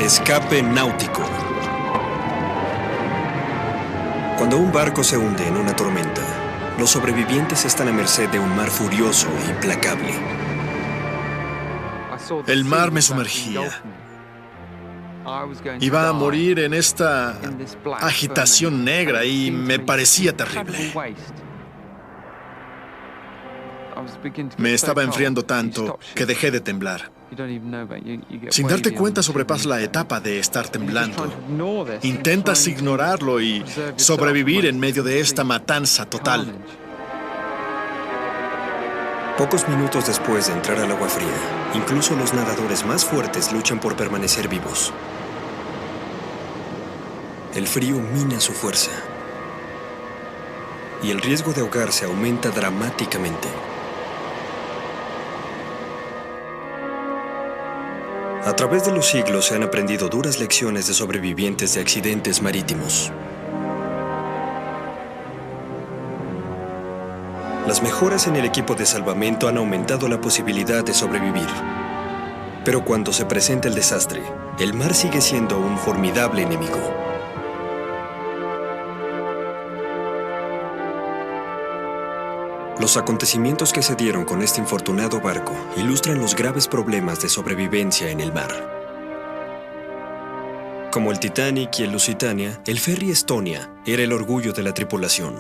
Escape náutico. Cuando un barco se hunde en una tormenta, los sobrevivientes están a merced de un mar furioso e implacable. El mar me sumergía. Iba a morir en esta agitación negra y me parecía terrible. Me estaba enfriando tanto que dejé de temblar. Sin darte cuenta, sobrepasas la etapa de estar temblando. Intentas ignorarlo y sobrevivir en medio de esta matanza total. Pocos minutos después de entrar al agua fría, incluso los nadadores más fuertes luchan por permanecer vivos. El frío mina su fuerza y el riesgo de ahogarse aumenta dramáticamente. A través de los siglos se han aprendido duras lecciones de sobrevivientes de accidentes marítimos. Las mejoras en el equipo de salvamento han aumentado la posibilidad de sobrevivir. Pero cuando se presenta el desastre, el mar sigue siendo un formidable enemigo. Los acontecimientos que se dieron con este infortunado barco ilustran los graves problemas de sobrevivencia en el mar. Como el Titanic y el Lusitania, el ferry Estonia era el orgullo de la tripulación.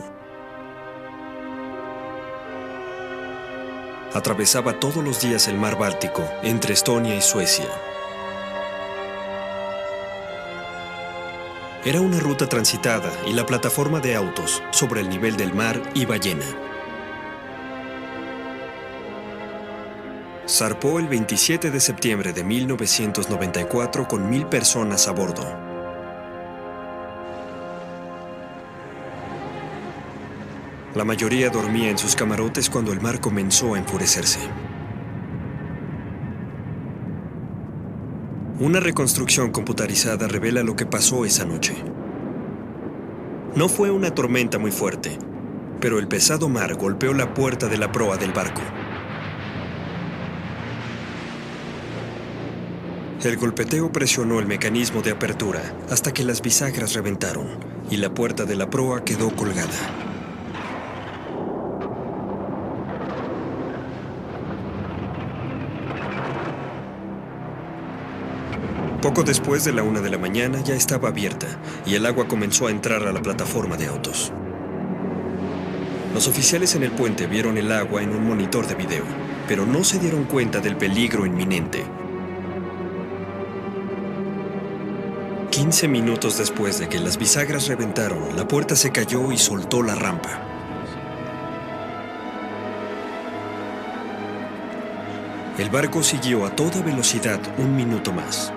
Atravesaba todos los días el mar Báltico entre Estonia y Suecia. Era una ruta transitada y la plataforma de autos sobre el nivel del mar iba llena. Zarpó el 27 de septiembre de 1994 con 1000 personas a bordo. La mayoría dormía en sus camarotes cuando el mar comenzó a enfurecerse. Una reconstrucción computarizada revela lo que pasó esa noche. No fue una tormenta muy fuerte, pero el pesado mar golpeó la puerta de la proa del barco. El golpeteo presionó el mecanismo de apertura hasta que las bisagras reventaron y la puerta de la proa quedó colgada. Poco después de la 1 de la mañana ya estaba abierta y el agua comenzó a entrar a la plataforma de autos. Los oficiales en el puente vieron el agua en un monitor de video, pero no se dieron cuenta del peligro inminente. 15 minutos después de que las bisagras reventaron, la puerta se cayó y soltó la rampa. El barco siguió a toda velocidad un minuto más.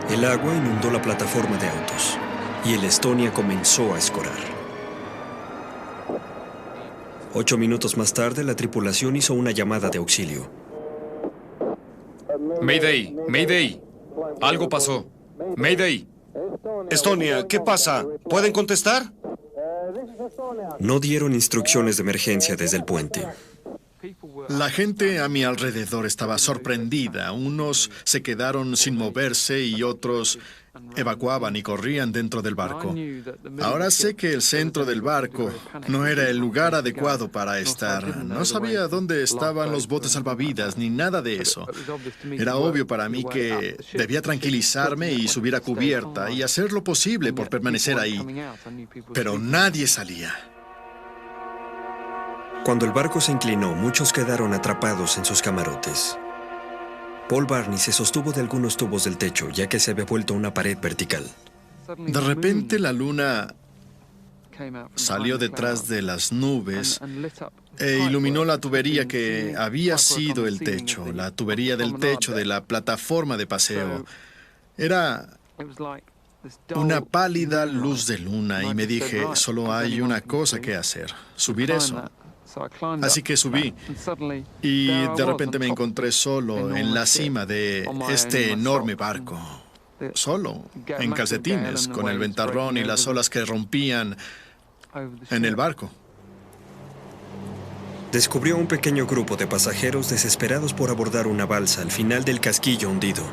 El agua inundó la plataforma de autos y el Estonia comenzó a escorar. 8 minutos más tarde, la tripulación hizo una llamada de auxilio. Mayday, Mayday. Algo pasó. Mayday. Estonia, ¿qué pasa? ¿Pueden contestar? No dieron instrucciones de emergencia desde el puente. La gente a mi alrededor estaba sorprendida. Unos se quedaron sin moverse y otros evacuaban y corrían dentro del barco. Ahora sé que el centro del barco no era el lugar adecuado para estar. No sabía dónde estaban los botes salvavidas ni nada de eso. Era obvio para mí que debía tranquilizarme y subir a cubierta y hacer lo posible por permanecer ahí. Pero nadie salía. Cuando el barco se inclinó, muchos quedaron atrapados en sus camarotes. Paul Barney se sostuvo de algunos tubos del techo, ya que se había vuelto una pared vertical. De repente la luna salió detrás de las nubes e iluminó la tubería que había sido el techo, la tubería del techo de la plataforma de paseo. Era una pálida luz de luna y me dije, solo hay una cosa que hacer, subir eso. Así que subí y de repente me encontré solo en la cima de este enorme barco. Solo, en calcetines, con el ventarrón y las olas que rompían en el barco. descubrió un pequeño grupo de pasajeros desesperados por abordar una balsa al final del casquillo hundido.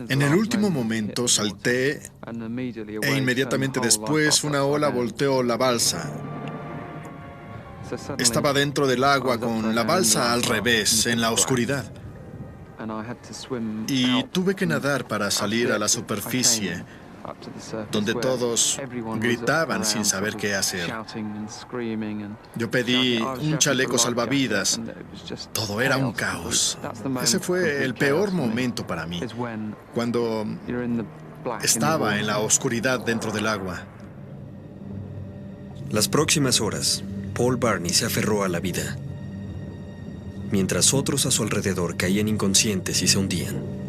En el último momento salté e inmediatamente después una ola volteó la balsa. Estaba dentro del agua con la balsa al revés, en la oscuridad. Y tuve que nadar para salir a la superficie, donde todos gritaban sin saber qué hacer. Yo pedí un chaleco salvavidas. Todo era un caos. Ese fue el peor momento para mí, cuando estaba en la oscuridad dentro del agua. Las próximas horas, Paul Barney se aferró a la vida, mientras otros a su alrededor caían inconscientes y se hundían.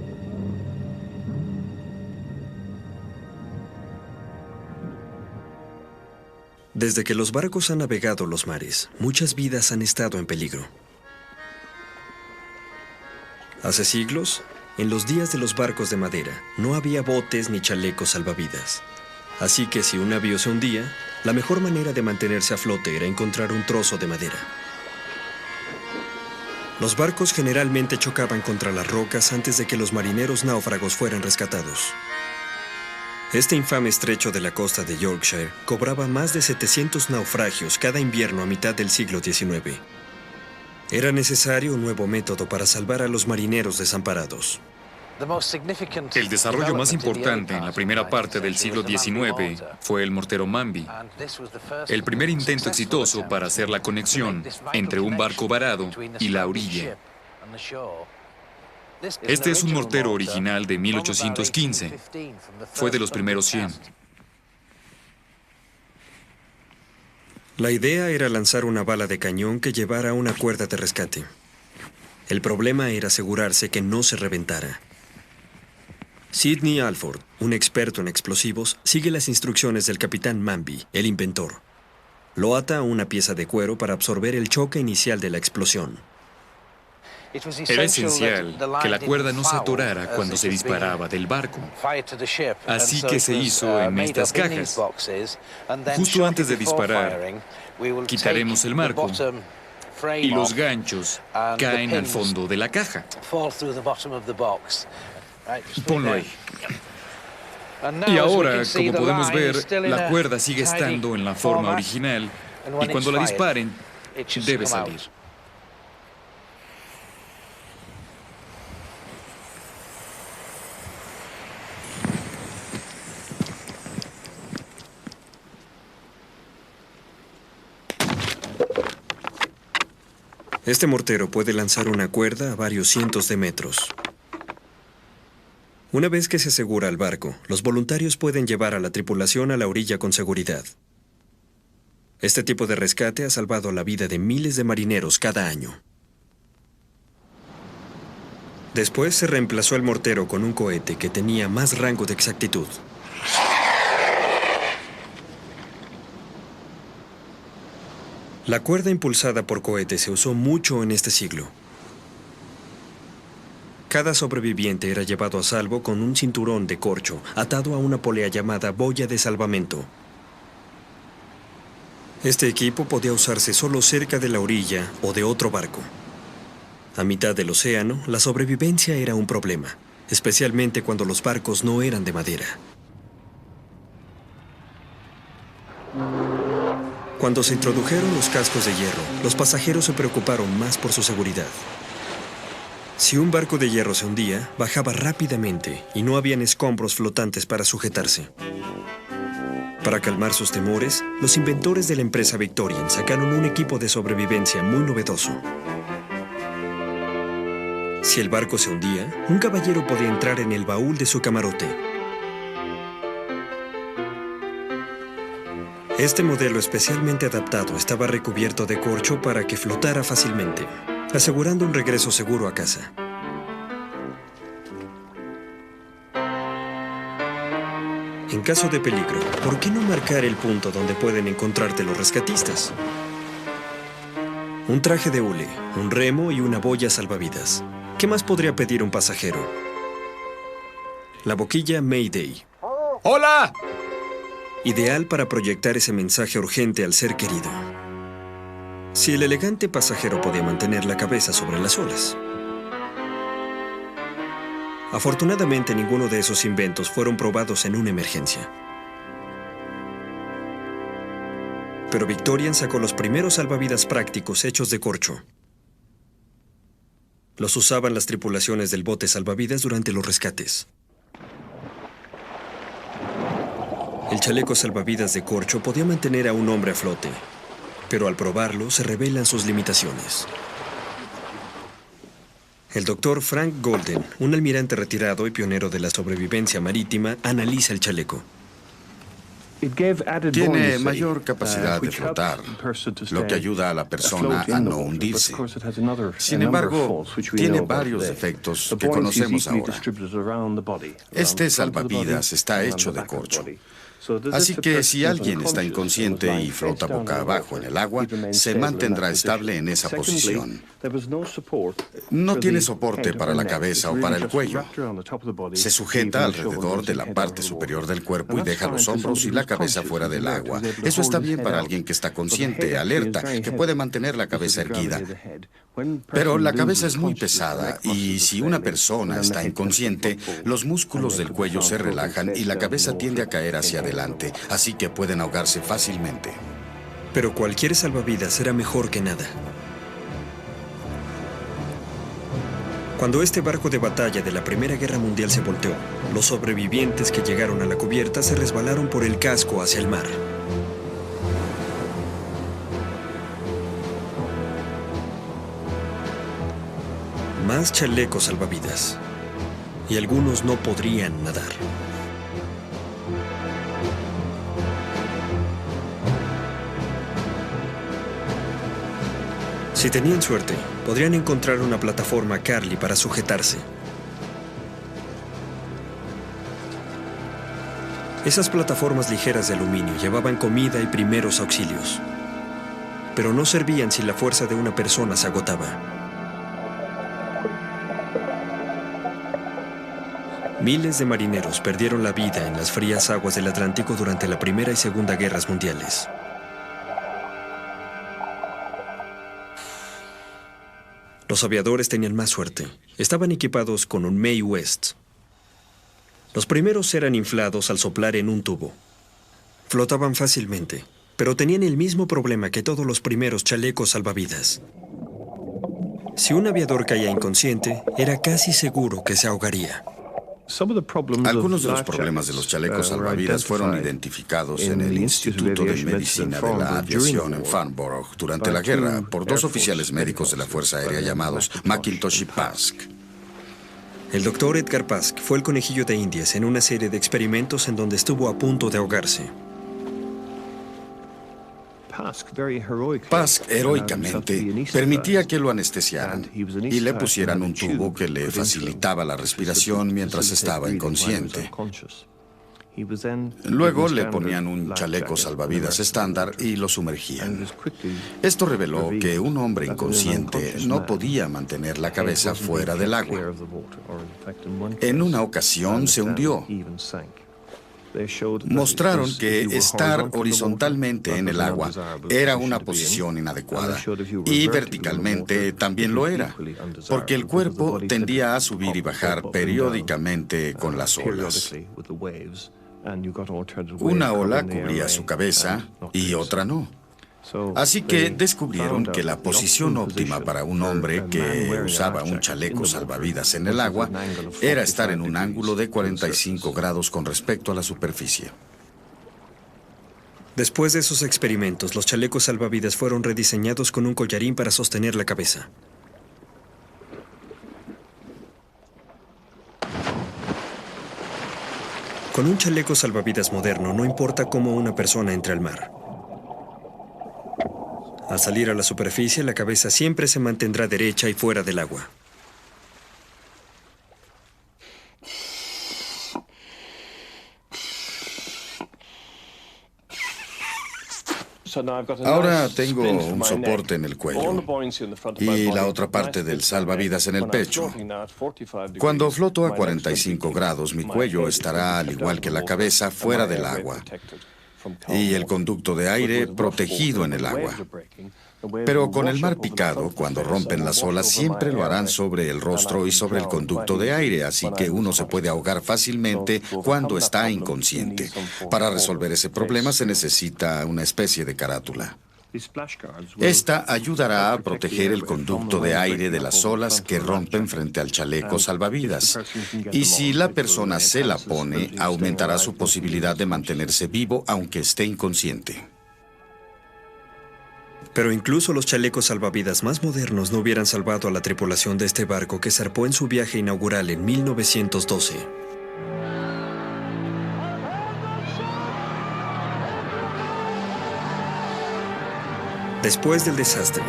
Desde que los barcos han navegado los mares, muchas vidas han estado en peligro. Hace siglos, en los días de los barcos de madera, no había botes ni chalecos salvavidas. Así que si un navío se hundía, la mejor manera de mantenerse a flote era encontrar un trozo de madera. Los barcos generalmente chocaban contra las rocas antes de que los marineros náufragos fueran rescatados. Este infame estrecho de la costa de Yorkshire cobraba más de 700 naufragios cada invierno a mitad del siglo XIX. Era necesario un nuevo método para salvar a los marineros desamparados. El desarrollo más importante en la primera parte del siglo XIX fue el mortero Manby, el primer intento exitoso para hacer la conexión entre un barco varado y la orilla. Este es un mortero original de 1815. Fue de los primeros 100. La idea era lanzar una bala de cañón que llevara una cuerda de rescate. El problema era asegurarse que no se reventara. Sidney Alford, un experto en explosivos, sigue las instrucciones del capitán Manby, el inventor. Lo ata a una pieza de cuero para absorber el choque inicial de la explosión. Era esencial que la cuerda no se atorara cuando se disparaba del barco. Así que se hizo en estas cajas. Justo antes de disparar, quitaremos el marco y los ganchos caen al fondo de la caja. Ponlo ahí. Y ahora, como podemos ver, la cuerda sigue estando en la forma original y cuando la disparen, debe salir. Este mortero puede lanzar una cuerda a varios cientos de metros. Una vez que se asegura el barco, los voluntarios pueden llevar a la tripulación a la orilla con seguridad. Este tipo de rescate ha salvado la vida de miles de marineros cada año. Después se reemplazó el mortero con un cohete que tenía más rango de exactitud. La cuerda impulsada por cohete se usó mucho en este siglo. Cada sobreviviente era llevado a salvo con un cinturón de corcho atado a una polea llamada boya de salvamento. Este equipo podía usarse solo cerca de la orilla o de otro barco. A mitad del océano, la sobrevivencia era un problema, especialmente cuando los barcos no eran de madera. Cuando se introdujeron los cascos de hierro, los pasajeros se preocuparon más por su seguridad. Si un barco de hierro se hundía, bajaba rápidamente y no habían escombros flotantes para sujetarse. Para calmar sus temores, los inventores de la empresa Victorian sacaron un equipo de sobrevivencia muy novedoso. Si el barco se hundía, un caballero podía entrar en el baúl de su camarote. Este modelo especialmente adaptado estaba recubierto de corcho para que flotara fácilmente, asegurando un regreso seguro a casa. En caso de peligro, ¿por qué no marcar el punto donde pueden encontrarte los rescatistas? Un traje de hule, un remo y una boya salvavidas. ¿Qué más podría pedir un pasajero? La boquilla Mayday. ¡Hola! ideal para proyectar ese mensaje urgente al ser querido. Si el elegante pasajero podía mantener la cabeza sobre las olas. Afortunadamente, ninguno de esos inventos fueron probados en una emergencia. Pero Victorian sacó los primeros salvavidas prácticos hechos de corcho. Los usaban las tripulaciones del bote salvavidas durante los rescates. El chaleco salvavidas de corcho podía mantener a un hombre a flote, pero al probarlo se revelan sus limitaciones. El doctor Frank Golden, un almirante retirado y pionero de la sobrevivencia marítima, analiza el chaleco. Tiene mayor capacidad de flotar, lo que ayuda a la persona a no hundirse. Sin embargo, tiene varios defectos que conocemos ahora. Este salvavidas está hecho de corcho. Así que si alguien está inconsciente y flota boca abajo en el agua, se mantendrá estable en esa posición. No tiene soporte para la cabeza o para el cuello. Se sujeta alrededor de la parte superior del cuerpo y deja los hombros y la cabeza fuera del agua. Eso está bien para alguien que está consciente, alerta, que puede mantener la cabeza erguida. Pero la cabeza es muy pesada y si una persona está inconsciente, los músculos del cuello se relajan y la cabeza tiende a caer hacia adelante, así que pueden ahogarse fácilmente. Pero cualquier salvavidas era mejor que nada. Cuando este barco de batalla de la Primera Guerra Mundial se volteó, los sobrevivientes que llegaron a la cubierta se resbalaron por el casco hacia el mar. Más chalecos salvavidas. Y algunos no podrían nadar. Si tenían suerte, podrían encontrar una plataforma Carly para sujetarse. Esas plataformas ligeras de aluminio llevaban comida y primeros auxilios, pero no servían si la fuerza de una persona se agotaba. Miles de marineros perdieron la vida en las frías aguas del Atlántico durante la Primera y Segunda Guerras Mundiales. Los aviadores tenían más suerte. Estaban equipados con un Mae West. Los primeros eran inflados al soplar en un tubo. Flotaban fácilmente, pero tenían el mismo problema que todos los primeros chalecos salvavidas. Si un aviador caía inconsciente, era casi seguro que se ahogaría. Algunos de los problemas de los chalecos salvavidas fueron identificados en el Instituto de Medicina de la Aviación en Farnborough durante la guerra por dos oficiales médicos de la Fuerza Aérea llamados McIntosh y Pask. El doctor Edgar Pask fue el conejillo de Indias en una serie de experimentos en donde estuvo a punto de ahogarse. Pask heroicamente permitía que lo anestesiaran y le pusieran un tubo que le facilitaba la respiración mientras estaba inconsciente. Luego le ponían un chaleco salvavidas estándar y lo sumergían. Esto reveló que un hombre inconsciente no podía mantener la cabeza fuera del agua. En una ocasión se hundió. Mostraron que estar horizontalmente en el agua era una posición inadecuada y verticalmente también lo era, porque el cuerpo tendía a subir y bajar periódicamente con las olas. Una ola cubría su cabeza y otra no. Así que descubrieron que la posición óptima para un hombre que usaba un chaleco salvavidas en el agua era estar en un ángulo de 45 grados con respecto a la superficie. Después de esos experimentos, los chalecos salvavidas fueron rediseñados con un collarín para sostener la cabeza. Con un chaleco salvavidas moderno, no importa cómo una persona entre al mar. Al salir a la superficie, la cabeza siempre se mantendrá derecha y fuera del agua. Ahora tengo un soporte en el cuello y la otra parte del salvavidas en el pecho. Cuando floto a 45 grados, mi cuello estará, al igual que la cabeza, fuera del agua. y el conducto de aire protegido en el agua. Pero con el mar picado, cuando rompen las olas, siempre lo harán sobre el rostro y sobre el conducto de aire, así que uno se puede ahogar fácilmente cuando está inconsciente. Para resolver ese problema se necesita una especie de carátula. Esta ayudará a proteger el conducto de aire de las olas que rompen frente al chaleco salvavidas. Y si la persona se la pone, aumentará su posibilidad de mantenerse vivo aunque esté inconsciente. Pero incluso los chalecos salvavidas más modernos no hubieran salvado a la tripulación de este barco que zarpó en su viaje inaugural en 1912. Después del desastre,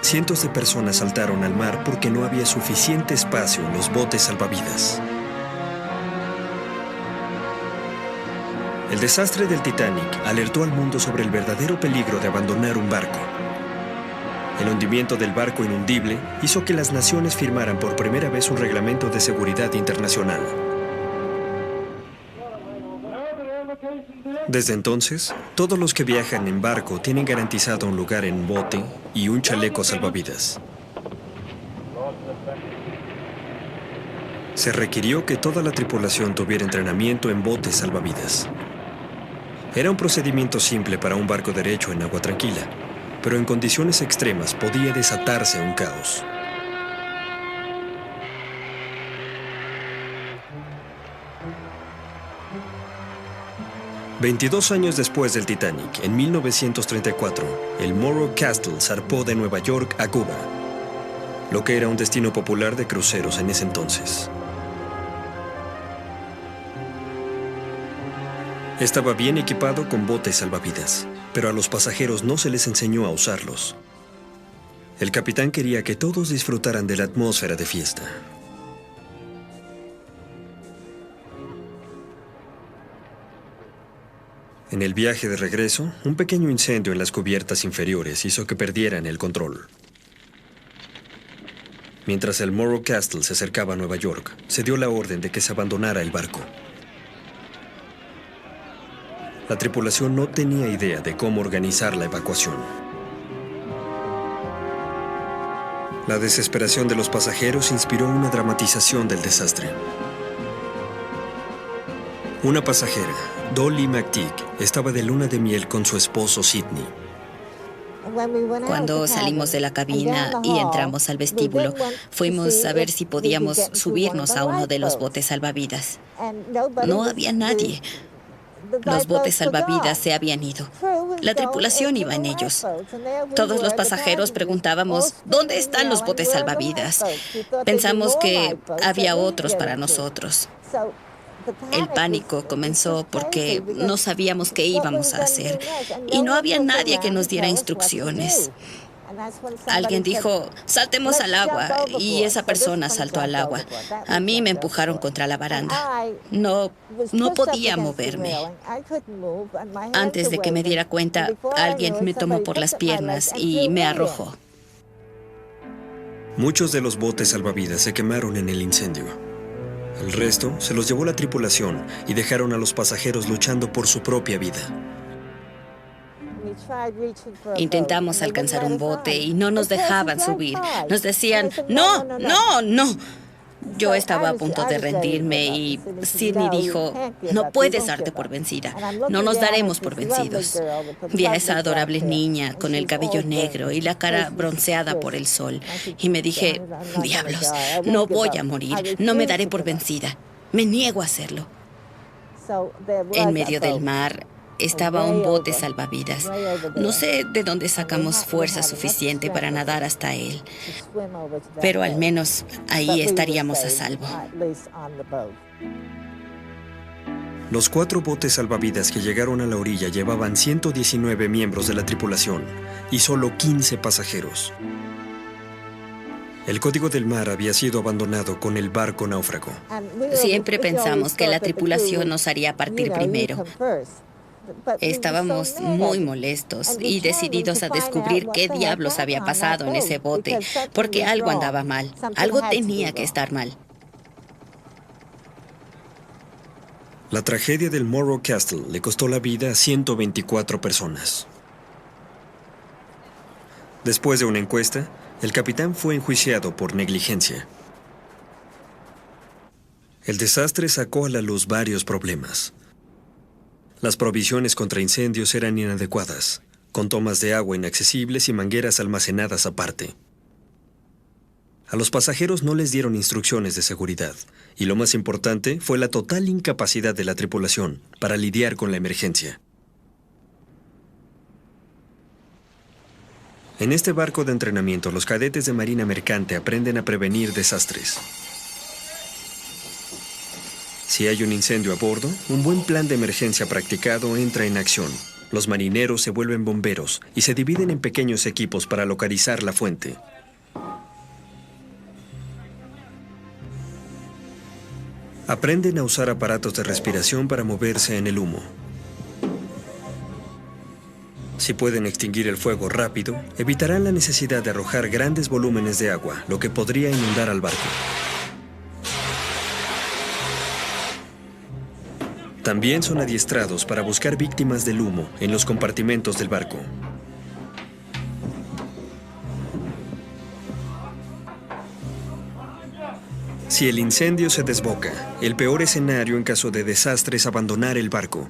cientos de personas saltaron al mar porque no había suficiente espacio en los botes salvavidas. El desastre del Titanic alertó al mundo sobre el verdadero peligro de abandonar un barco. El hundimiento del barco inundible hizo que las naciones firmaran por primera vez un reglamento de seguridad internacional. Desde entonces, todos los que viajan en barco tienen garantizado un lugar en bote y un chaleco salvavidas. Se requirió que toda la tripulación tuviera entrenamiento en botes salvavidas. Era un procedimiento simple para un barco derecho en agua tranquila, pero en condiciones extremas podía desatarse un caos. «22 años después del Titanic, en 1934, el Morro Castle zarpó de Nueva York a Cuba, lo que era un destino popular de cruceros en ese entonces. Estaba bien equipado con botes salvavidas, pero a los pasajeros no se les enseñó a usarlos. El capitán quería que todos disfrutaran de la atmósfera de fiesta. En el viaje de regreso, un pequeño incendio en las cubiertas inferiores hizo que perdieran el control. Mientras el Morro Castle se acercaba a Nueva York, se dio la orden de que se abandonara el barco. La tripulación no tenía idea de cómo organizar la evacuación. La desesperación de los pasajeros inspiró una dramatización del desastre. Una pasajera, Dolly McTeague, estaba de luna de miel con su esposo Sidney. Cuando salimos de la cabina y entramos al vestíbulo, fuimos a ver si podíamos subirnos a uno de los botes salvavidas. No había nadie. Los botes salvavidas se habían ido. La tripulación iba en ellos. Todos los pasajeros preguntábamos, ¿dónde están los botes salvavidas? Pensamos que había otros para nosotros. El pánico comenzó porque no sabíamos qué íbamos a hacer y no había nadie que nos diera instrucciones. Alguien dijo, saltemos al agua, y esa persona saltó al agua. A mí me empujaron contra la baranda. No podía moverme. Antes de que me diera cuenta, alguien me tomó por las piernas y me arrojó. Muchos de los botes salvavidas se quemaron en el incendio. El resto se los llevó la tripulación y dejaron a los pasajeros luchando por su propia vida. Intentamos alcanzar un bote y no nos dejaban subir. Nos decían, no, no, no. Yo estaba a punto de rendirme y Sidney dijo, no puedes darte por vencida. No nos daremos por vencidos. Vi a esa adorable niña con el cabello negro y la cara bronceada por el sol. Y me dije, diablos, no voy a morir. No me daré por vencida. Me niego a hacerlo. En medio del mar estaba un bote salvavidas. No sé de dónde sacamos fuerza suficiente para nadar hasta él, pero al menos ahí estaríamos a salvo. Los 4 botes salvavidas que llegaron a la orilla llevaban 119 miembros de la tripulación y solo 15 pasajeros. El código del mar había sido abandonado con el barco náufrago. Siempre pensamos que la tripulación nos haría partir primero. Estábamos muy molestos y decididos a descubrir qué diablos había pasado en ese bote, porque algo andaba mal, algo tenía que estar mal. La tragedia del Morro Castle le costó la vida a 124 personas. Después de una encuesta, el capitán fue enjuiciado por negligencia. El desastre sacó a la luz varios problemas. Las provisiones contra incendios eran inadecuadas, con tomas de agua inaccesibles y mangueras almacenadas aparte. A los pasajeros no les dieron instrucciones de seguridad, y lo más importante fue la total incapacidad de la tripulación para lidiar con la emergencia. En este barco de entrenamiento, los cadetes de Marina Mercante aprenden a prevenir desastres. Si hay un incendio a bordo, un buen plan de emergencia practicado entra en acción. Los marineros se vuelven bomberos y se dividen en pequeños equipos para localizar la fuente. Aprenden a usar aparatos de respiración para moverse en el humo. Si pueden extinguir el fuego rápido, evitarán la necesidad de arrojar grandes volúmenes de agua, lo que podría inundar al barco. También son adiestrados para buscar víctimas del humo en los compartimentos del barco. Si el incendio se desboca, el peor escenario en caso de desastre es abandonar el barco.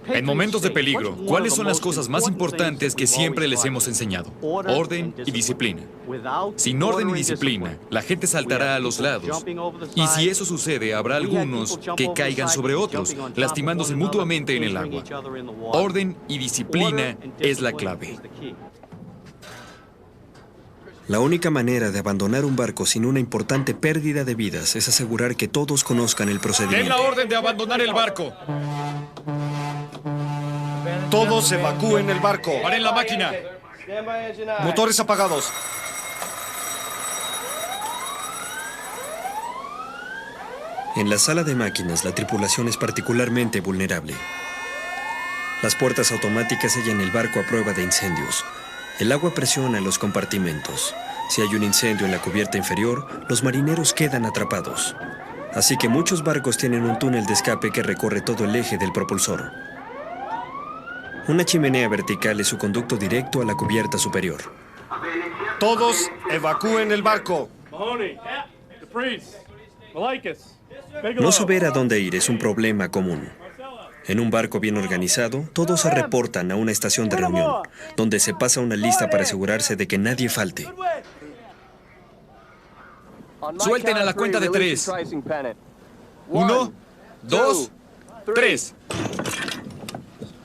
En momentos de peligro, ¿cuáles son las cosas más importantes que siempre les hemos enseñado? Orden y disciplina. Sin orden y disciplina, la gente saltará a los lados. Y si eso sucede, habrá algunos que caigan sobre otros, lastimándose mutuamente en el agua. Orden y disciplina es la clave. La única manera de abandonar un barco sin una importante pérdida de vidas es asegurar que todos conozcan el ¡Den procedimiento. la orden de abandonar el barco! Todos evacúen el barco. ¡Paren la máquina! Motores apagados. En la sala de máquinas, la tripulación es particularmente vulnerable. Las puertas automáticas sellan el barco a prueba de incendios. El agua presiona en los compartimentos. Si hay un incendio en la cubierta inferior, los marineros quedan atrapados. Así que muchos barcos tienen un túnel de escape que recorre todo el eje del propulsor. Una chimenea vertical es su conducto directo a la cubierta superior. Todos evacúen el barco. No saber a dónde ir es un problema común. En un barco bien organizado, todos se reportan a una estación de reunión, donde se pasa una lista para asegurarse de que nadie falte. Suelten a la cuenta de 3. 1, 2, 3.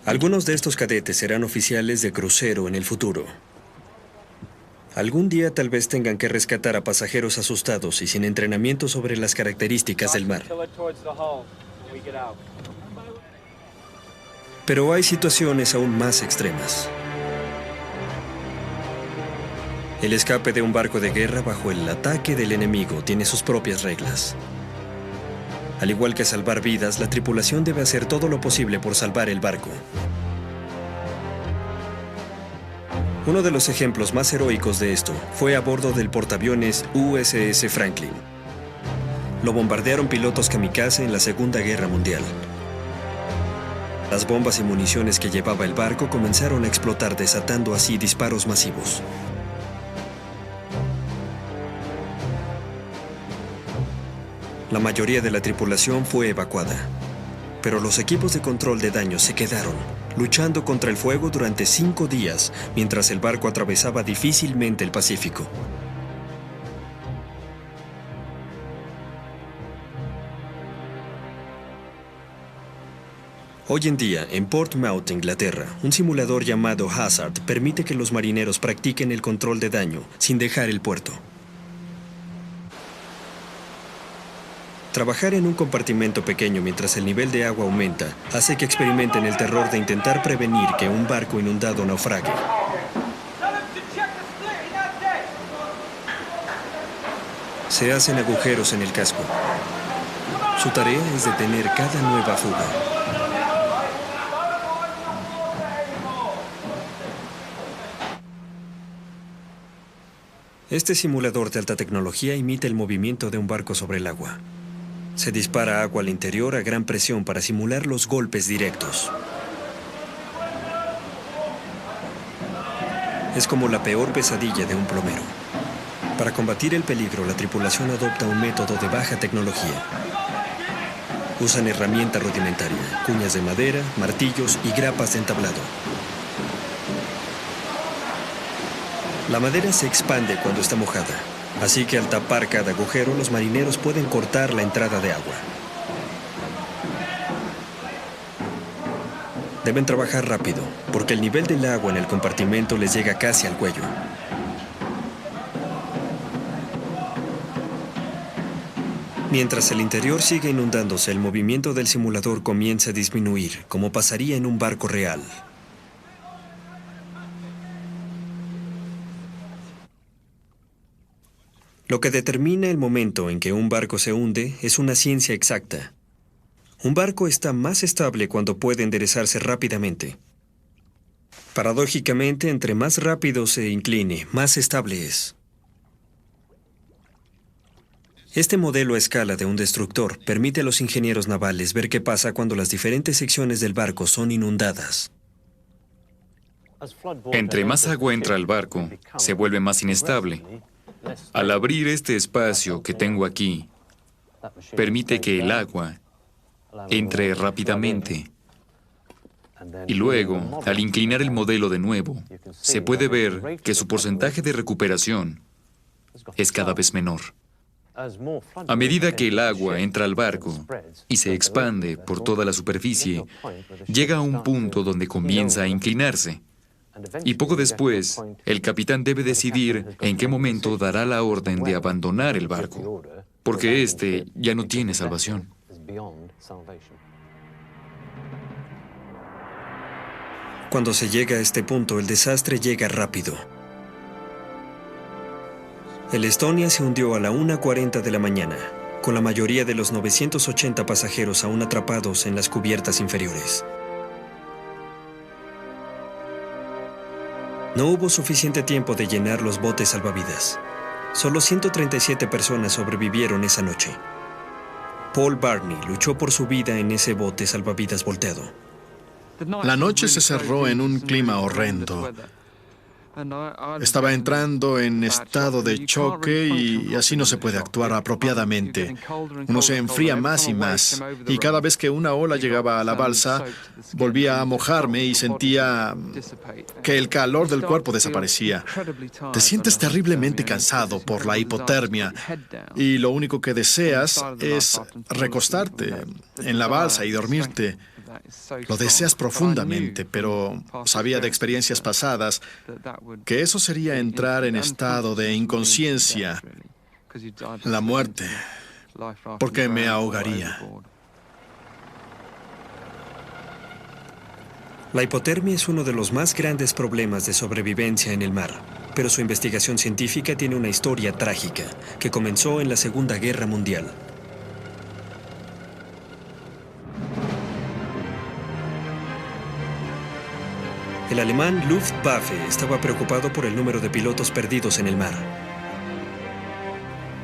Algunos de estos cadetes serán oficiales de crucero en el futuro. Algún día tal vez tengan que rescatar a pasajeros asustados y sin entrenamiento sobre las características del mar. Pero hay situaciones aún más extremas. El escape de un barco de guerra bajo el ataque del enemigo tiene sus propias reglas. Al igual que salvar vidas, la tripulación debe hacer todo lo posible por salvar el barco. Uno de los ejemplos más heroicos de esto fue a bordo del portaaviones USS Franklin. Lo bombardearon pilotos kamikaze en la Segunda Guerra Mundial. Las bombas y municiones que llevaba el barco comenzaron a explotar, desatando así disparos masivos. La mayoría de la tripulación fue evacuada, pero los equipos de control de daños se quedaron, luchando contra el fuego durante 5 días, mientras el barco atravesaba difícilmente el Pacífico. Hoy en día, en Portsmouth, Inglaterra, un simulador llamado Hazard permite que los marineros practiquen el control de daño sin dejar el puerto. Trabajar en un compartimento pequeño mientras el nivel de agua aumenta hace que experimenten el terror de intentar prevenir que un barco inundado naufrague. Se hacen agujeros en el casco. Su tarea es detener cada nueva fuga. Este simulador de alta tecnología imita el movimiento de un barco sobre el agua. Se dispara agua al interior a gran presión para simular los golpes directos. Es como la peor pesadilla de un plomero. Para combatir el peligro, la tripulación adopta un método de baja tecnología. Usan herramienta rudimentaria, cuñas de madera, martillos y grapas de entablado. La madera se expande cuando está mojada, así que al tapar cada agujero, los marineros pueden cortar la entrada de agua. Deben trabajar rápido, porque el nivel del agua en el compartimento les llega casi al cuello. Mientras el interior sigue inundándose, el movimiento del simulador comienza a disminuir, como pasaría en un barco real. Lo que determina el momento en que un barco se hunde es una ciencia exacta. Un barco está más estable cuando puede enderezarse rápidamente. Paradójicamente, entre más rápido se incline, más estable es. Este modelo a escala de un destructor permite a los ingenieros navales ver qué pasa cuando las diferentes secciones del barco son inundadas. Entre más agua entra al barco, se vuelve más inestable. Al abrir este espacio que tengo aquí, permite que el agua entre rápidamente. Y luego, al inclinar el modelo de nuevo, se puede ver que su porcentaje de recuperación es cada vez menor. A medida que el agua entra al barco y se expande por toda la superficie, llega a un punto donde comienza a inclinarse. Y poco después, el capitán debe decidir en qué momento dará la orden de abandonar el barco, porque este ya no tiene salvación. Cuando se llega a este punto, el desastre llega rápido. El Estonia se hundió a la 1:40 de la mañana, con la mayoría de los 980 pasajeros aún atrapados en las cubiertas inferiores. No hubo suficiente tiempo de llenar los botes salvavidas. Solo 137 personas sobrevivieron esa noche. Paul Barney luchó por su vida en ese bote salvavidas volteado. La noche se cerró en un clima horrendo. Estaba entrando en estado de choque y así no se puede actuar apropiadamente. Uno se enfría más y más, y cada vez que una ola llegaba a la balsa, volvía a mojarme y sentía que el calor del cuerpo desaparecía. Te sientes terriblemente cansado por la hipotermia y lo único que deseas es recostarte en la balsa y dormirte. Lo deseas profundamente, pero sabía de experiencias pasadas que eso sería entrar en estado de inconsciencia, la muerte, porque me ahogaría. La hipotermia es uno de los más grandes problemas de sobrevivencia en el mar, pero su investigación científica tiene una historia trágica que comenzó en la Segunda Guerra Mundial. El alemán Luftwaffe estaba preocupado por el número de pilotos perdidos en el mar.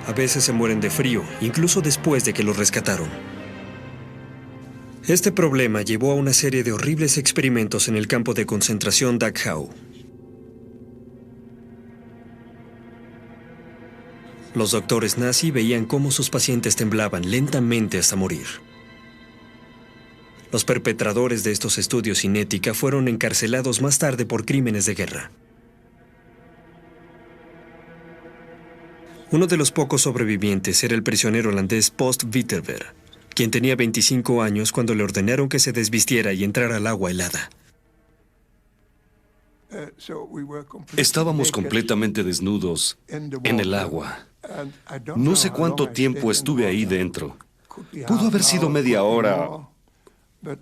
A veces se mueren de frío, incluso después de que los rescataron. Este problema llevó a una serie de horribles experimentos en el campo de concentración Dachau. Los doctores nazi veían cómo sus pacientes temblaban lentamente hasta morir. Los perpetradores de estos estudios sin ética fueron encarcelados más tarde por crímenes de guerra. Uno de los pocos sobrevivientes era el prisionero holandés Post Wittenberg, quien tenía 25 años cuando le ordenaron que se desvistiera y entrara al agua helada. Estábamos completamente desnudos en el agua. No sé cuánto tiempo estuve ahí dentro. Pudo haber sido media hora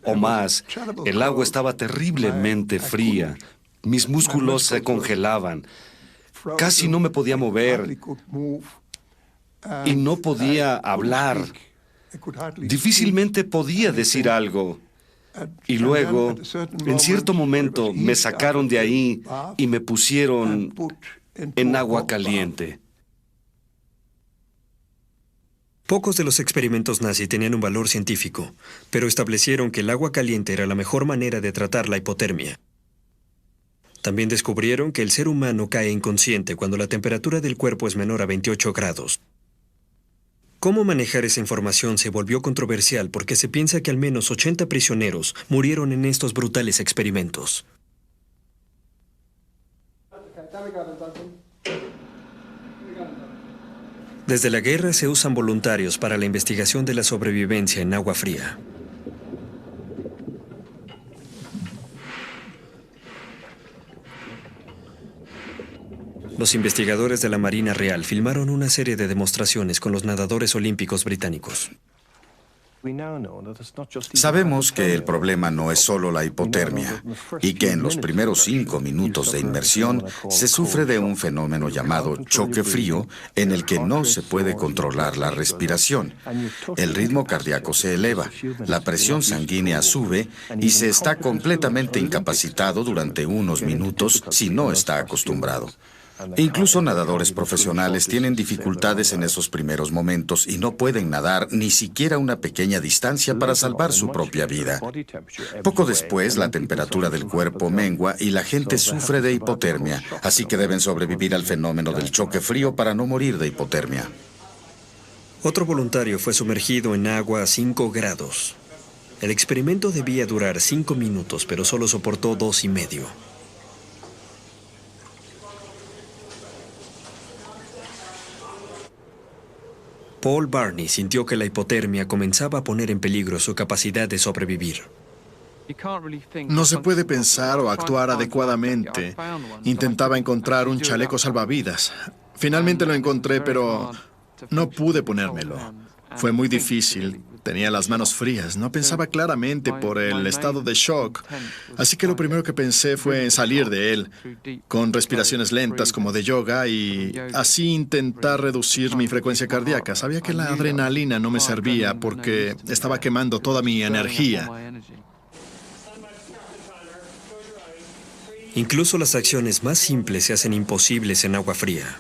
o más. El agua estaba terriblemente fría. Mis músculos se congelaban. Casi no me podía mover y no podía hablar. Difícilmente podía decir algo. Y luego, en cierto momento, me sacaron de ahí y me pusieron en agua caliente. Pocos de los experimentos nazi tenían un valor científico, pero establecieron que el agua caliente era la mejor manera de tratar la hipotermia. También descubrieron que el ser humano cae inconsciente cuando la temperatura del cuerpo es menor a 28 grados. Cómo manejar esa información se volvió controversial porque se piensa que al menos 80 prisioneros murieron en estos brutales experimentos. Desde la guerra se usan voluntarios para la investigación de la sobrevivencia en agua fría. Los investigadores de la Marina Real filmaron una serie de demostraciones con los nadadores olímpicos británicos. Sabemos que el problema no es solo la hipotermia y que en los primeros 5 minutos de inmersión se sufre de un fenómeno llamado choque frío en el que no se puede controlar la respiración. El ritmo cardíaco se eleva, la presión sanguínea sube y se está completamente incapacitado durante unos minutos si no está acostumbrado. Incluso nadadores profesionales tienen dificultades en esos primeros momentos y no pueden nadar ni siquiera una pequeña distancia para salvar su propia vida. Poco después, la temperatura del cuerpo mengua y la gente sufre de hipotermia, así que deben sobrevivir al fenómeno del choque frío para no morir de hipotermia. Otro voluntario fue sumergido en agua a 5 grados. El experimento debía durar 5 minutos, pero solo soportó 2,5. Paul Barney sintió que la hipotermia comenzaba a poner en peligro su capacidad de sobrevivir. No se puede pensar o actuar adecuadamente. Intentaba encontrar un chaleco salvavidas. Finalmente lo encontré, pero no pude ponérmelo. Fue muy difícil. Tenía las manos frías. No pensaba claramente por el estado de shock. Así que lo primero que pensé fue en salir de él, con respiraciones lentas como de yoga y así intentar reducir mi frecuencia cardíaca. Sabía que la adrenalina no me servía porque estaba quemando toda mi energía. Incluso las acciones más simples se hacen imposibles en agua fría.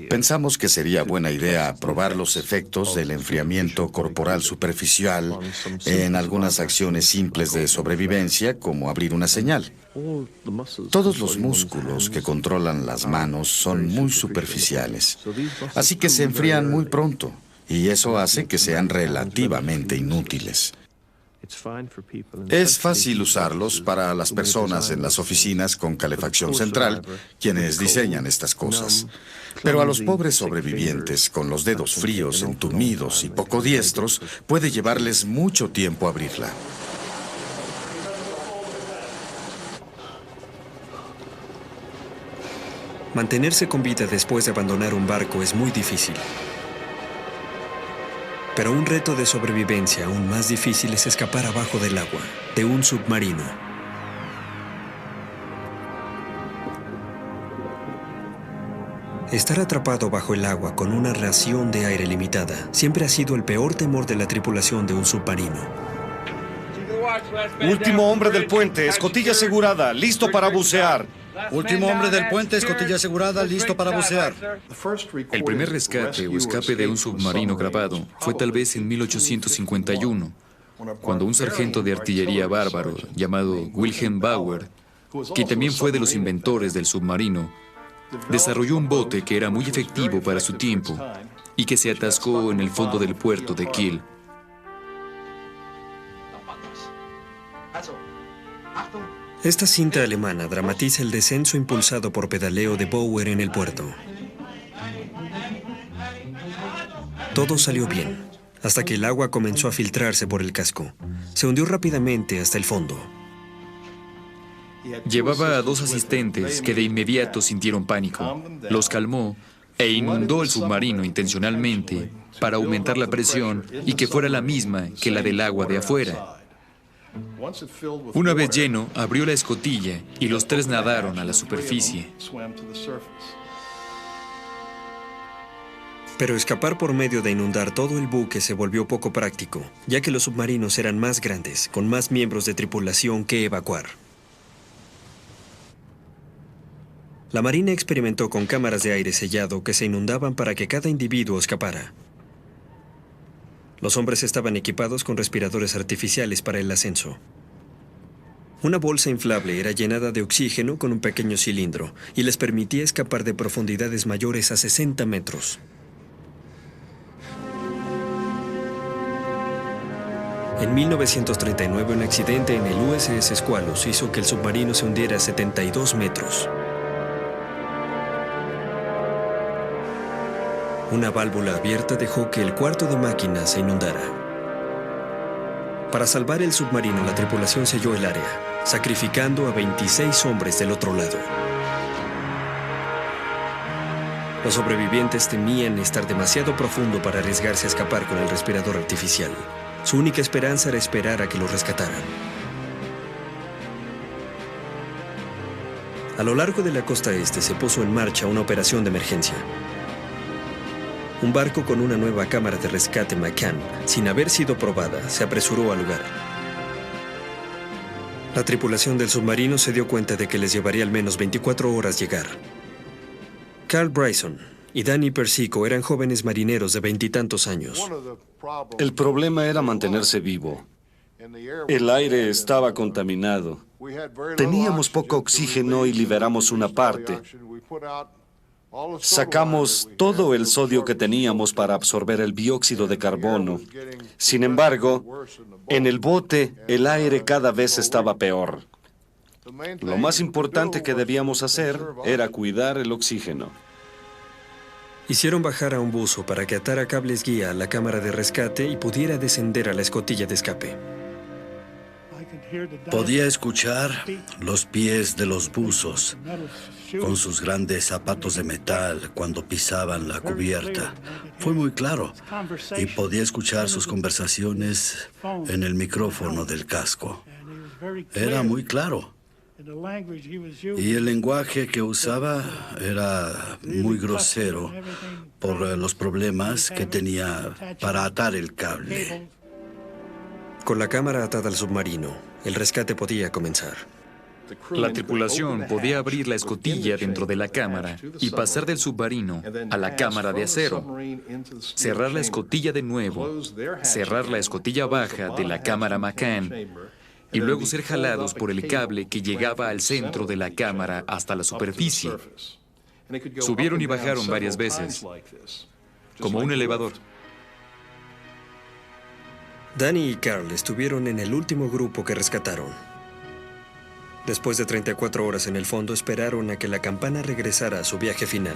Pensamos que sería buena idea probar los efectos del enfriamiento corporal superficial en algunas acciones simples de sobrevivencia, como abrir una señal. Todos los músculos que controlan las manos son muy superficiales, así que se enfrían muy pronto, y eso hace que sean relativamente inútiles. Es fácil usarlos para las personas en las oficinas con calefacción central, quienes diseñan estas cosas. Pero a los pobres sobrevivientes, con los dedos fríos, entumidos y poco diestros, puede llevarles mucho tiempo abrirla. Mantenerse con vida después de abandonar un barco es muy difícil. Pero un reto de sobrevivencia aún más difícil es escapar abajo del agua, de un submarino. Estar atrapado bajo el agua con una ración de aire limitada siempre ha sido el peor temor de la tripulación de un submarino. Último hombre del puente, escotilla asegurada, listo para bucear. Último hombre del puente, escotilla asegurada, listo para bucear. El primer rescate o escape de un submarino grabado fue tal vez en 1851, cuando un sargento de artillería bárbaro llamado Wilhelm Bauer, que también fue de los inventores del submarino, desarrolló un bote que era muy efectivo para su tiempo y que se atascó en el fondo del puerto de Kiel. Esta cinta alemana dramatiza el descenso impulsado por pedaleo de Bauer en el puerto. Todo salió bien, hasta que el agua comenzó a filtrarse por el casco. Se hundió rápidamente hasta el fondo. Llevaba a 2 asistentes que de inmediato sintieron pánico. Los calmó e inundó el submarino intencionalmente para aumentar la presión y que fuera la misma que la del agua de afuera. Una vez lleno, abrió la escotilla y los 3 nadaron a la superficie. Pero escapar por medio de inundar todo el buque se volvió poco práctico, ya que los submarinos eran más grandes, con más miembros de tripulación que evacuar. La Marina experimentó con cámaras de aire sellado que se inundaban para que cada individuo escapara. Los hombres estaban equipados con respiradores artificiales para el ascenso. Una bolsa inflable era llenada de oxígeno con un pequeño cilindro y les permitía escapar de profundidades mayores a 60 metros. En 1939, un accidente en el USS Squalus hizo que el submarino se hundiera a 72 metros. Una válvula abierta dejó que el cuarto de máquinas se inundara. Para salvar el submarino, la tripulación selló el área, sacrificando a 26 hombres del otro lado. Los sobrevivientes temían estar demasiado profundo para arriesgarse a escapar con el respirador artificial. Su única esperanza era esperar a que los rescataran. A lo largo de la costa este se puso en marcha una operación de emergencia. Un barco con una nueva cámara de rescate McCann, sin haber sido probada, se apresuró al lugar. La tripulación del submarino se dio cuenta de que les llevaría al menos 24 horas llegar. Carl Bryson y Danny Persico eran jóvenes marineros de 20 y tantos años. El problema era mantenerse vivo. El aire estaba contaminado. Teníamos poco oxígeno y liberamos una parte. Sacamos todo el sodio que teníamos para absorber el dióxido de carbono. Sin embargo, en el bote el aire cada vez estaba peor. Lo más importante que debíamos hacer era cuidar el oxígeno. Hicieron bajar a un buzo para que atara cables guía a la cámara de rescate y pudiera descender a la escotilla de escape. Podía escuchar los pies de los buzos con sus grandes zapatos de metal cuando pisaban la cubierta. Fue muy claro y podía escuchar sus conversaciones en el micrófono del casco. Era muy claro. Y el lenguaje que usaba era muy grosero por los problemas que tenía para atar el cable. Con la cámara atada al submarino, el rescate podía comenzar. La tripulación podía abrir la escotilla dentro de la cámara y pasar del submarino a la cámara de acero, cerrar la escotilla de nuevo, cerrar la escotilla baja de la cámara McCann y luego ser jalados por el cable que llegaba al centro de la cámara hasta la superficie. Subieron y bajaron varias veces, como un elevador. Danny y Carl estuvieron en el último grupo que rescataron. Después de 34 horas en el fondo, esperaron a que la campana regresara a su viaje final.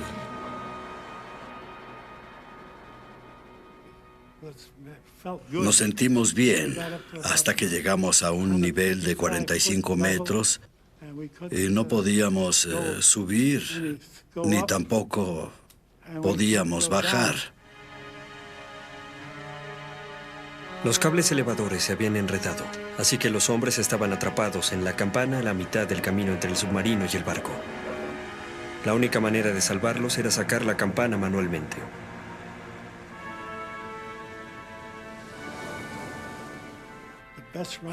Nos sentimos bien hasta que llegamos a un nivel de 45 metros y no podíamos subir ni tampoco podíamos bajar. Los cables elevadores se habían enredado, así que los hombres estaban atrapados en la campana a la mitad del camino entre el submarino y el barco. La única manera de salvarlos era sacar la campana manualmente.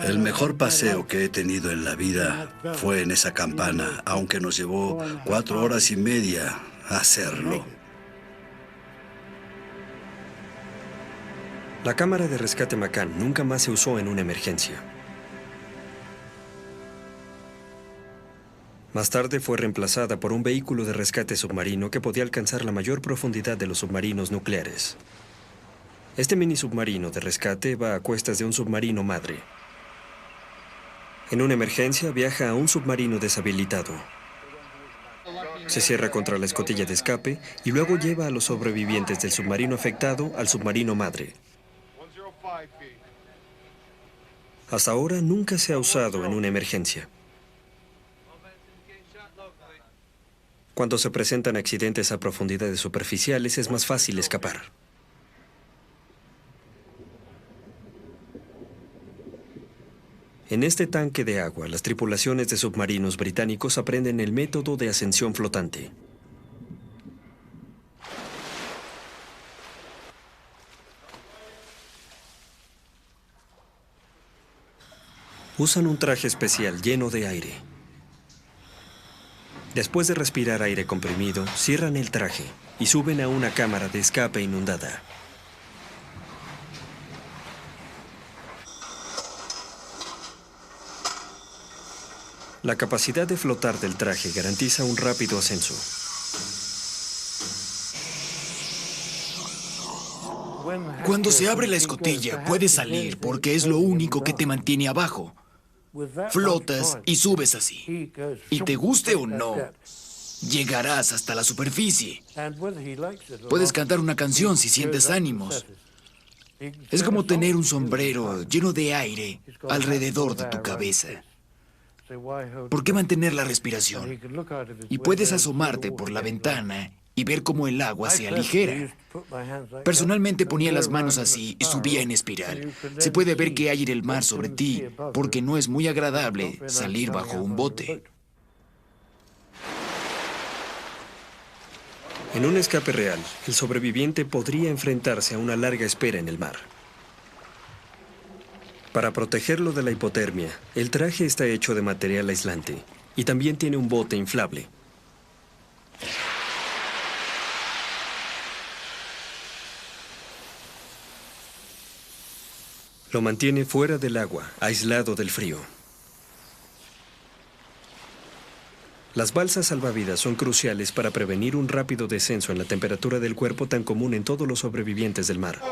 El mejor paseo que he tenido en la vida fue en esa campana, aunque nos llevó 4 horas y media hacerlo. La cámara de rescate McCann nunca más se usó en una emergencia. Más tarde fue reemplazada por un vehículo de rescate submarino que podía alcanzar la mayor profundidad de los submarinos nucleares. Este mini submarino de rescate va a cuestas de un submarino madre. En una emergencia viaja a un submarino deshabilitado. Se cierra contra la escotilla de escape y luego lleva a los sobrevivientes del submarino afectado al submarino madre. Hasta ahora nunca se ha usado en una emergencia. Cuando se presentan accidentes a profundidades superficiales es más fácil escapar. En este tanque de agua, las tripulaciones de submarinos británicos aprenden el método de ascensión flotante. Usan un traje especial lleno de aire. Después de respirar aire comprimido, cierran el traje y suben a una cámara de escape inundada. La capacidad de flotar del traje garantiza un rápido ascenso. Cuando se abre la escotilla, puedes salir porque es lo único que te mantiene abajo. Flotas y subes así. Y te guste o no, llegarás hasta la superficie. Puedes cantar una canción si sientes ánimos. Es como tener un sombrero lleno de aire alrededor de tu cabeza. ¿Por qué mantener la respiración? Y puedes asomarte por la ventana y ver cómo el agua se aligera. Personalmente ponía las manos así y subía en espiral. Se puede ver que hay en el mar sobre ti, porque no es muy agradable salir bajo un bote. En un escape real, el sobreviviente podría enfrentarse a una larga espera en el mar. Para protegerlo de la hipotermia, el traje está hecho de material aislante y también tiene un bote inflable. Lo mantiene fuera del agua, aislado del frío. Las balsas salvavidas son cruciales para prevenir un rápido descenso en la temperatura del cuerpo tan común en todos los sobrevivientes del mar.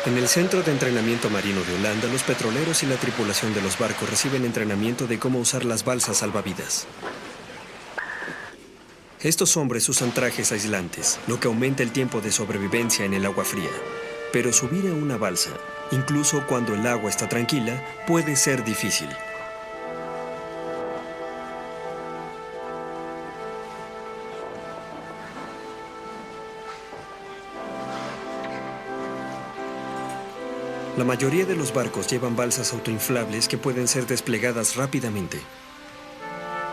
En el Centro de Entrenamiento Marino de Holanda, los petroleros y la tripulación de los barcos reciben entrenamiento de cómo usar las balsas salvavidas. Estos hombres usan trajes aislantes, lo que aumenta el tiempo de sobrevivencia en el agua fría. Pero subir a una balsa, incluso cuando el agua está tranquila, puede ser difícil. La mayoría de los barcos llevan balsas autoinflables que pueden ser desplegadas rápidamente.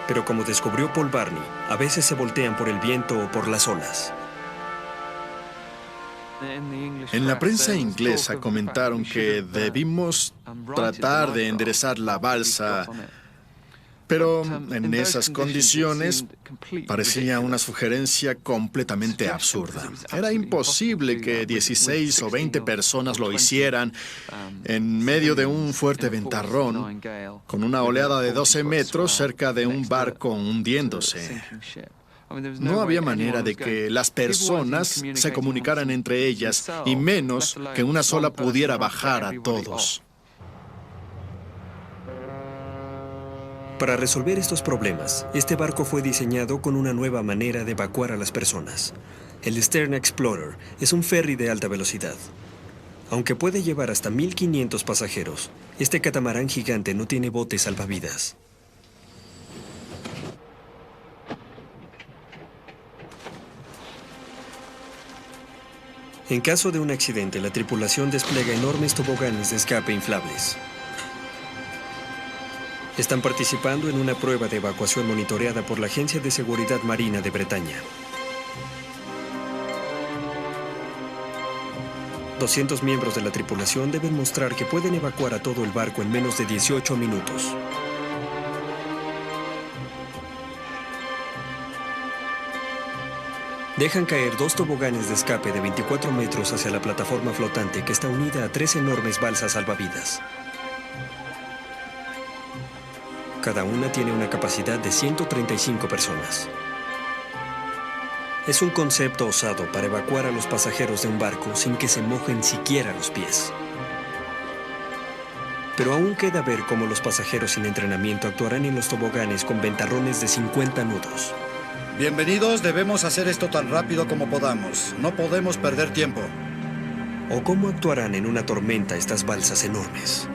Pero como descubrió Paul Barney, a veces se voltean por el viento o por las olas. En la prensa inglesa comentaron que debimos tratar de enderezar la balsa, pero en esas condiciones parecía una sugerencia completamente absurda. Era imposible que 16 o 20 personas lo hicieran en medio de un fuerte ventarrón, con una oleada de 12 metros cerca de un barco hundiéndose. No había manera de que las personas se comunicaran entre ellas, y menos que una sola pudiera bajar a todos. Para resolver estos problemas, este barco fue diseñado con una nueva manera de evacuar a las personas. El Stern Explorer es un ferry de alta velocidad. Aunque puede llevar hasta 1.500 pasajeros, este catamarán gigante no tiene botes salvavidas. En caso de un accidente, la tripulación despliega enormes toboganes de escape inflables. Están participando en una prueba de evacuación monitoreada por la Agencia de Seguridad Marina de Bretaña. 200 miembros de la tripulación deben mostrar que pueden evacuar a todo el barco en menos de 18 minutos. Dejan caer 2 toboganes de escape de 24 metros hacia la plataforma flotante que está unida a 3 enormes balsas salvavidas. Cada una tiene una capacidad de 135 personas. Es un concepto osado para evacuar a los pasajeros de un barco sin que se mojen siquiera los pies. Pero aún queda ver cómo los pasajeros sin entrenamiento actuarán en los toboganes con ventarrones de 50 nudos. Bienvenidos, debemos hacer esto tan rápido como podamos. No podemos perder tiempo. O cómo actuarán en una tormenta estas balsas enormes.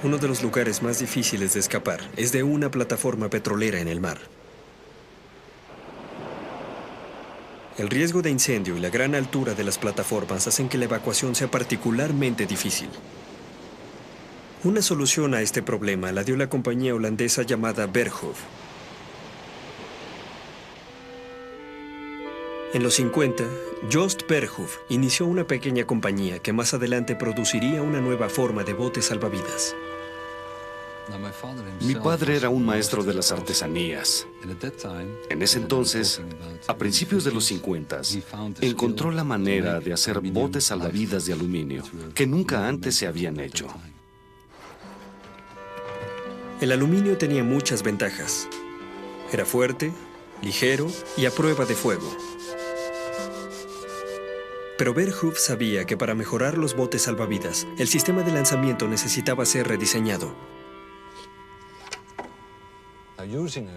Uno de los lugares más difíciles de escapar es de una plataforma petrolera en el mar. El riesgo de incendio y la gran altura de las plataformas hacen que la evacuación sea particularmente difícil. Una solución a este problema la dio la compañía holandesa llamada Berghoff. En los 50, Jost Verhoef inició una pequeña compañía que más adelante produciría una nueva forma de bote salvavidas. Mi padre era un maestro de las artesanías. En ese entonces, a principios de los 50, encontró la manera de hacer botes salvavidas de aluminio que nunca antes se habían hecho. El aluminio tenía muchas ventajas. Era fuerte, ligero y a prueba de fuego. Pero Verhoef sabía que para mejorar los botes salvavidas, el sistema de lanzamiento necesitaba ser rediseñado.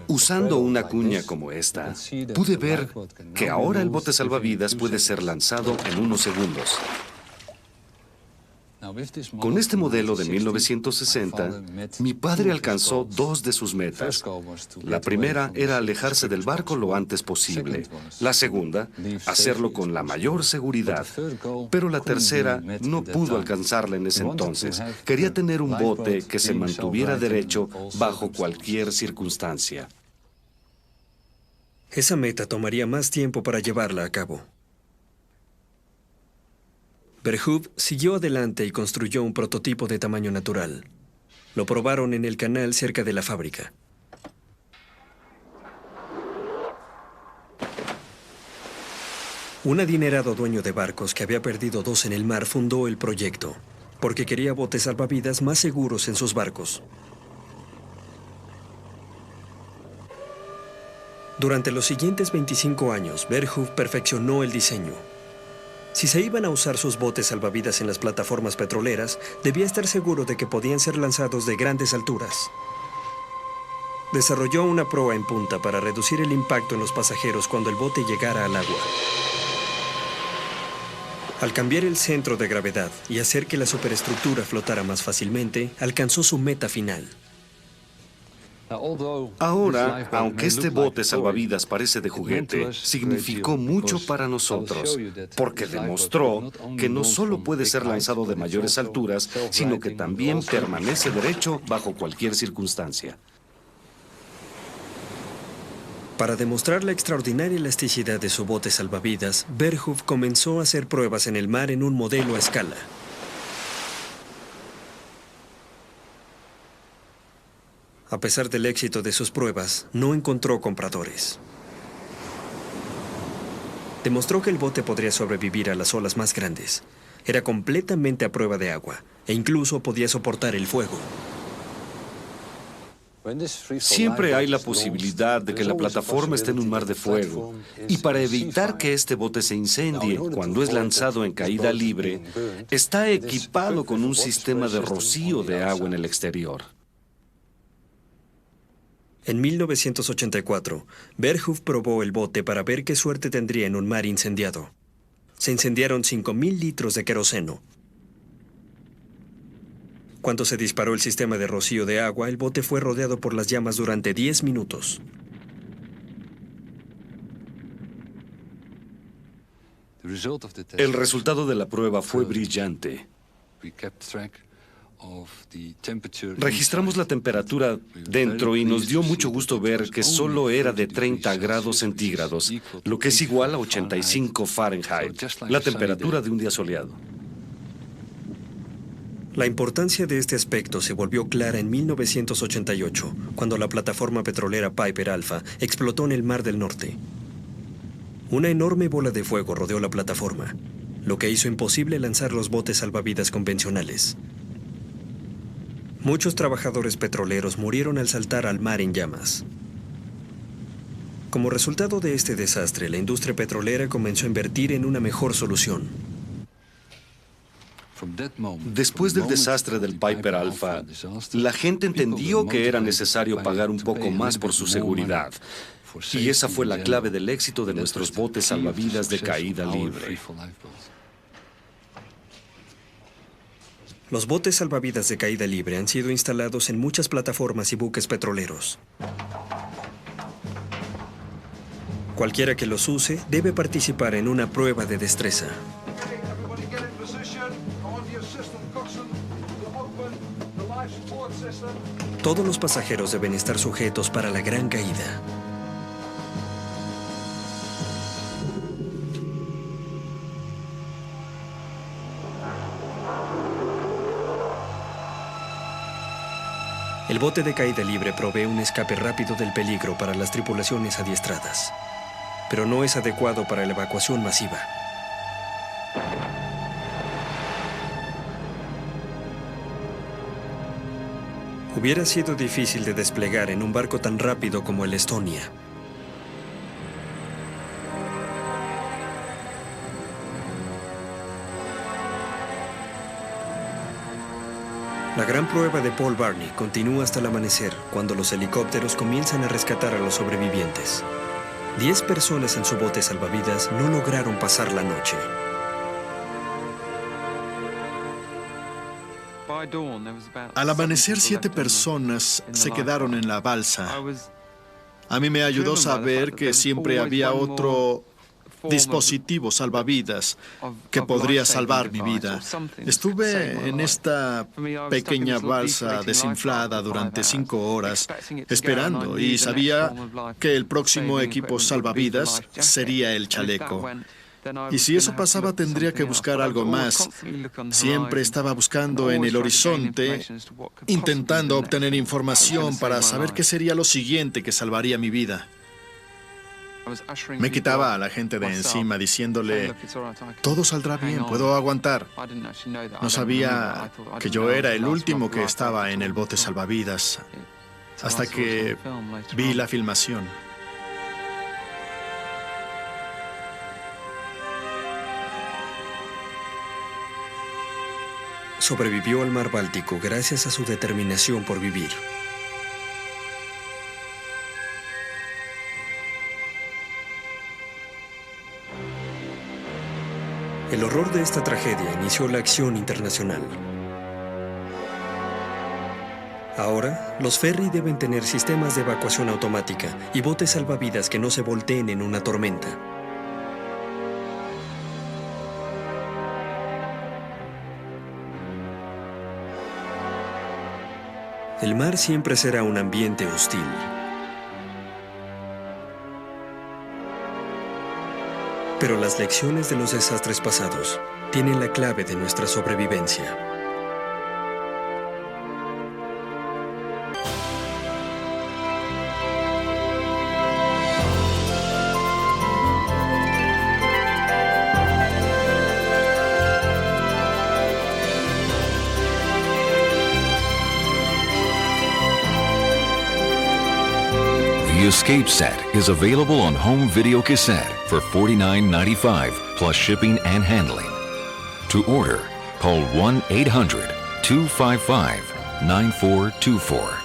Usando una cuña como esta, pude ver que ahora el bote salvavidas puede ser lanzado en unos segundos. Con este modelo de 1960, mi padre alcanzó dos de sus metas. La primera era alejarse del barco lo antes posible. La segunda, hacerlo con la mayor seguridad. Pero la tercera no pudo alcanzarla en ese entonces. Quería tener un bote que se mantuviera derecho bajo cualquier circunstancia. Esa meta tomaría más tiempo para llevarla a cabo. Verhoef siguió adelante y construyó un prototipo de tamaño natural. Lo probaron en el canal cerca de la fábrica. Un adinerado dueño de barcos que había perdido dos en el mar fundó el proyecto, porque quería botes salvavidas más seguros en sus barcos. Durante los siguientes 25 años, Verhoef perfeccionó el diseño. Si se iban a usar sus botes salvavidas en las plataformas petroleras, debía estar seguro de que podían ser lanzados de grandes alturas. Desarrolló una proa en punta para reducir el impacto en los pasajeros cuando el bote llegara al agua. Al cambiar el centro de gravedad y hacer que la superestructura flotara más fácilmente, alcanzó su meta final. Ahora, aunque este bote salvavidas parece de juguete, significó mucho para nosotros, porque demostró que no solo puede ser lanzado de mayores alturas, sino que también permanece derecho bajo cualquier circunstancia. Para demostrar la extraordinaria elasticidad de su bote salvavidas, Verhoef comenzó a hacer pruebas en el mar en un modelo a escala. A pesar del éxito de sus pruebas, no encontró compradores. Demostró que el bote podría sobrevivir a las olas más grandes. Era completamente a prueba de agua e incluso podía soportar el fuego. Siempre hay la posibilidad de que la plataforma esté en un mar de fuego. Y para evitar que este bote se incendie cuando es lanzado en caída libre, está equipado con un sistema de rocío de agua en el exterior. En 1984, Verhoef probó el bote para ver qué suerte tendría en un mar incendiado. Se incendiaron 5,000 litros de queroseno. Cuando se disparó el sistema de rocío de agua, el bote fue rodeado por las llamas durante 10 minutos. El resultado de la prueba fue brillante. Registramos la temperatura dentro y nos dio mucho gusto ver que solo era de 30 grados centígrados, lo que es igual a 85 Fahrenheit, la temperatura de un día soleado. La importancia de este aspecto se volvió clara en 1988, cuando la plataforma petrolera Piper Alpha explotó en el Mar del Norte. Una enorme bola de fuego rodeó la plataforma, lo que hizo imposible lanzar los botes salvavidas convencionales. Muchos trabajadores petroleros murieron al saltar al mar en llamas. Como resultado de este desastre, la industria petrolera comenzó a invertir en una mejor solución. Después del desastre del Piper Alpha, la gente entendió que era necesario pagar un poco más por su seguridad. Y esa fue la clave del éxito de nuestros botes salvavidas de caída libre. Los botes salvavidas de caída libre han sido instalados en muchas plataformas y buques petroleros. Cualquiera que los use debe participar en una prueba de destreza. Todos los pasajeros deben estar sujetos para la gran caída. El bote de caída libre provee un escape rápido del peligro para las tripulaciones adiestradas, pero no es adecuado para la evacuación masiva. Hubiera sido difícil de desplegar en un barco tan rápido como el Estonia. La gran prueba de Paul Barney continúa hasta el amanecer, cuando los helicópteros comienzan a rescatar a los sobrevivientes. 10 personas en su bote salvavidas no lograron pasar la noche. Al amanecer, 7 personas se quedaron en la balsa. A mí me ayudó saber que siempre había otro dispositivo salvavidas que podría salvar mi vida. Estuve en esta pequeña balsa desinflada durante 5 horas esperando y sabía que el próximo equipo salvavidas sería el chaleco. Y si eso pasaba, tendría que buscar algo más. Siempre estaba buscando en el horizonte, intentando obtener información para saber qué sería lo siguiente que salvaría mi vida. Me quitaba a la gente de encima diciéndole, todo saldrá bien, puedo aguantar. No sabía que yo era el último que estaba en el bote salvavidas, hasta que vi la filmación. Sobrevivió al mar Báltico gracias a su determinación por vivir. El horror de esta tragedia inició la acción internacional. Ahora, los ferry deben tener sistemas de evacuación automática y botes salvavidas que no se volteen en una tormenta. El mar siempre será un ambiente hostil. Pero las lecciones de los desastres pasados tienen la clave de nuestra sobrevivencia. The Escape Set is available on home video cassette for $49.95 plus shipping and handling. To order, call 1-800-255-9424.